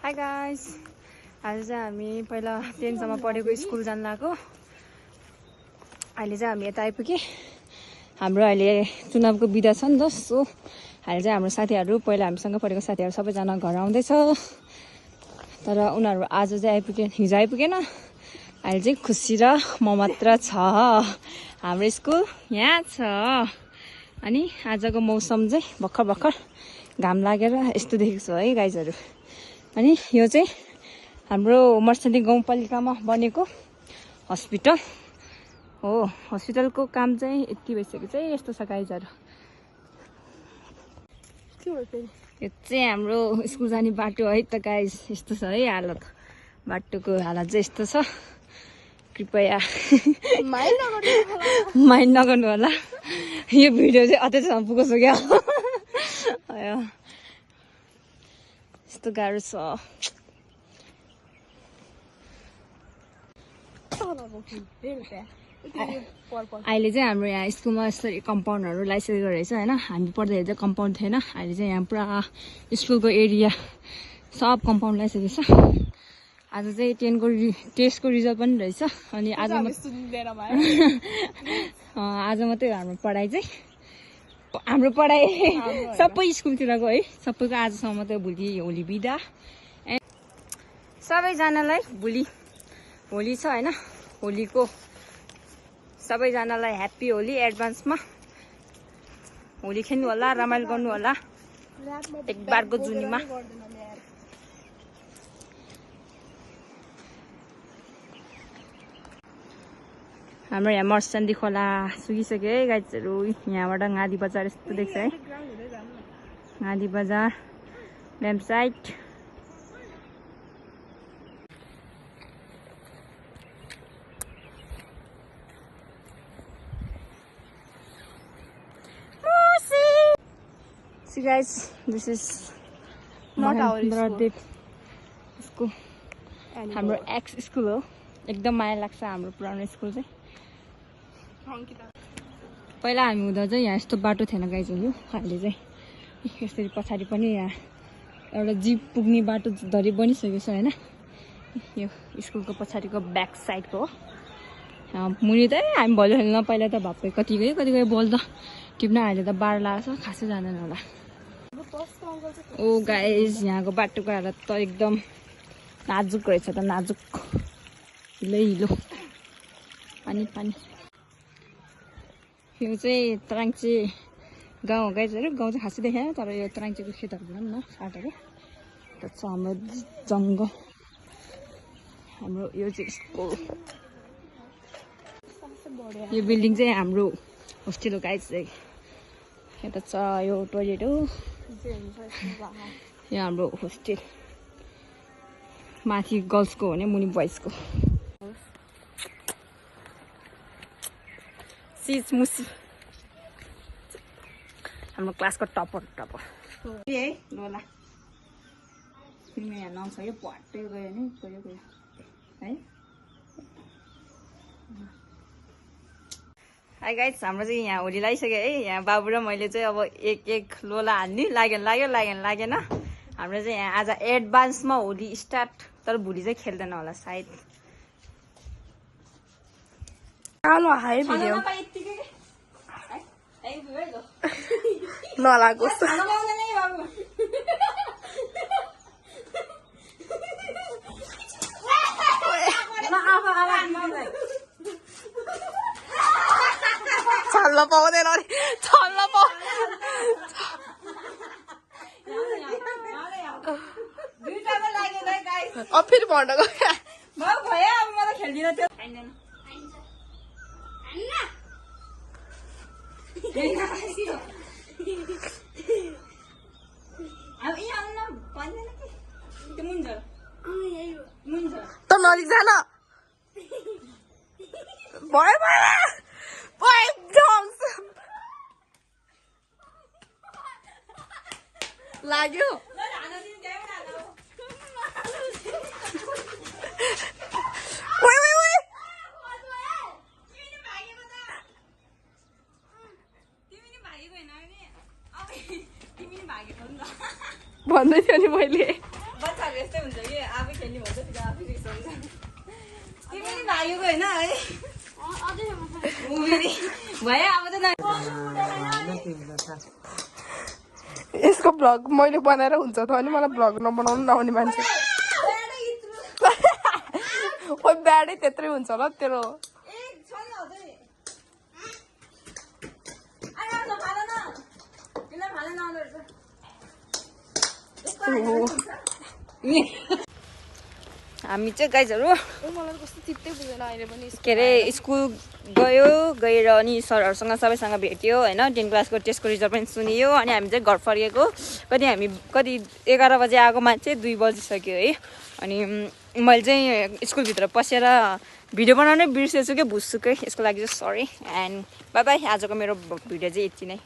High guys, आज चाहिँ हामी पहिला 10 सम्म पढेको स्कुल जान लाग्यो। अहिले चाहिँ हामी यता आइपुगे। हाम्रो अहिले चुनावको बिदा छ नि त, सो अहिले चाहिँ हाम्रो साथीहरू पहिला हामीसँग पढेको साथीहरू सबैजना घर आउँदैछ। तर उनीहरू आज चाहिँ आइपुगे, हिजो आइपुगेन। अहिले चाहिँ खुसी र म मात्र छ। हाम्रो स्कुल यहाँ छ। अनि आजको मौसम चाहिँ भर्खर भर्खर घाम लागेर यस्तो देखेको छ है गाइजहरू। अनि यो चाहिँ हाम्रो मर्सन्डी गाउँपालिकामा बनेको हस्पिटल हो। हस्पिटलको काम चाहिँ यति भइसक्यो चाहिँ यस्तो छ गाइजहरू। यो चाहिँ हाम्रो स्कुल जाने बाटो है त गाइज। यस्तो छ है हालत, बाटोको हालत चाहिँ यस्तो छ। कृपया माइन्ड नगर्नु होला। यो भिडियो चाहिँ अझैसम्म पुगोस् क्या। यस्तो गाह्रो छ। अहिले चाहिँ हाम्रो यहाँ स्कुलमा यसरी कम्पाउन्डहरू लगाइसकेको रहेछ होइन। हामी पढ्दाखेरि चाहिँ कम्पाउन्ड थिएन। अहिले चाहिँ यहाँ पुरा स्कुलको एरिया सब कम्पाउन्ड लगाइसकेको छ। आज चाहिँ 10को टेस्टको रिजल्ट पनि रहेछ। अनि आज मात्रै हाम्रो पढाइ चाहिँ हाम्रो पढाइ सबै स्कुलतिरको है, सबैको आजसम्म मात्रै। भोलि होली बिदा। सबैजनालाई भोलि होली छ होइन। होलीको सबैजनालाई ह्याप्पी होली एडभान्समा। होली खेल्नु होला, रमाइलो गर्नु होला एक बारको जुनीमा। हाम्रो यहाँ मर्सन्डी खोला सुकिसक्यो है गाइजहरू। यहाँबाट गाँधी बजार यस्तो देख्छ है, Gandhi Bazar dam side. See guys, this is not our school. हाम्रो एक्स स्कुल हो। एकदम माया लाग्छ हाम्रो पुरानो स्कुल चाहिँ। पहिला हामी हुँदा चाहिँ यहाँ यस्तो बाटो थिएन गाइजहरू। अहिले चाहिँ यसरी पछाडि पनि यहाँ एउटा जिप पुग्ने बाटो धरि बनिसकेको छ होइन। यो स्कुलको पछाडिको ब्याक साइडको हो। मुनि त हामी भली खेल्न पहिला त भाप्पै कति गयो बल त टिप्न। अहिले त बाढ लागेको छ, खासै जाँदैन होला। ओ गाइज, यहाँको बाटोको हालत त एकदम नाजुक रहेछ त, नाजुक। हिलो पानी पानी। यो चाहिँ तराङ्चे गाउँ हो गाइजहरू। गाउँ चाहिँ खासै देखेन, तर यो तराङ्चेको खेतहरू भनौँ न, फाटहरू त छ। हाम्रो जङ्गल। हाम्रो यो चाहिँ स्कुल। यो बिल्डिङ चाहिँ हाम्रो होस्टेल हो गाइज। यता छ यो टोइलेट हो। यो हाम्रो होस्टेल। माथि गर्ल्सको हो भने मुनि बोइजको। सिज मुसी हाम्रो क्लासको टपर है लोला। यहाँ नाउँछ यो पट्टै गयो नि गयो है। हाई गाइस, हाम्रो चाहिँ यहाँ होली लगाइसक्यो है। यहाँ बाबु र मैले चाहिँ अब एक लोला हाल्ने लागेन। हाम्रो चाहिँ यहाँ आज एडभान्समा होली स्टार्ट। तर भोलि चाहिँ खेल्दैन होला सायद। नलागोस्। छल्न पाउँदैन अरे, छल्न फेरि भन्न गयो। खेल्दिन त्यो त नजिक जान भयो लाग्यो। भन्दै थियो नि मैले। यस्तै हुन्छ कि आफै खेल्ने भन्छ फेरि आफै रिसाउँछ तिमी पनि भागेको होइन है भयो अब त यसको भ्लग मैले बनाएर हुन्छ त अनि मलाई भ्लग नबनाउनु नआउने मान्छे ओ ब्याडै त्यत्रै हुन्छ होला तेरो हामी चाहिँ गाइजहरू मलाई कस्तो चित्तै बुझेन अहिले पनि के अरे स्कुल गएर अनि सरहरूसँग सबैसँग भेट्यो होइन 10 क्लासको टेस्टको रिजल्ट पनि सुनियो अनि हामी चाहिँ घर फर्केको कति 11 बजे आएको मान्छे 2 बजिसक्यो है अनि मैले चाहिँ स्कुलभित्र पसेर भिडियो बनाउनै बिर्सेछु क्या भुसुकै यसको लागि चाहिँ सरी एन्ड बाई बाई आजको मेरो भिडियो चाहिँ यति नै